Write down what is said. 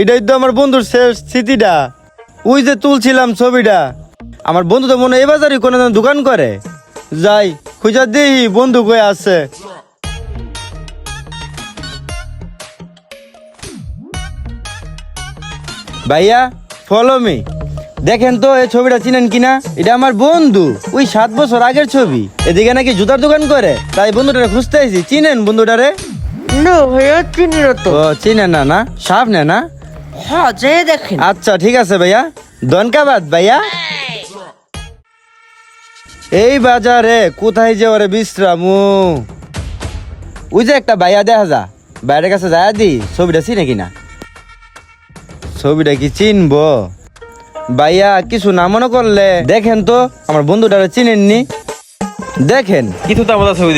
এটাই তো আমার বন্ধুর শেষ স্মৃতিটা। ওই যে তুলছিলাম ছবিটা। আমার বন্ধু তো মনে হয় এই বাজারই কোনো দোকান করে। যাই খুঁজা দেখি বন্ধু কই আছে। ভাইয়া ফলো মি। দেখেন তো এই ছবিটা চিনেন কিনা? এটা আমার বন্ধু, ওই 7 বছর আগের ছবি। এদিকে নাকি জুতার দোকান করে, তাই বন্ধুটারে খুঁজতে আইছি। চিনেন বন্ধুটারে? না ভাইয়া চিনি না তো। ও চিনেন না? না সাপ নে না? হ্যাঁ যেয়ে দেখেন। আচ্ছা ঠিক আছে ভাইয়া, ধন্যবাদ ভাইয়া। এই বাজারে কোথায় যে ওরে বিশ্রামু? ওই যে একটা ভাইয়া দেখা যা, বাইরের কাছে যায় দি ছবিটা চিনে কিনা। ছবিটা কি চিনবো? ভাইয়া কিছু না মনে করলে দেখেন তো, আমার বন্ধুটারে চিনেননি? দেখেন কিছু তো আমাদের ছবি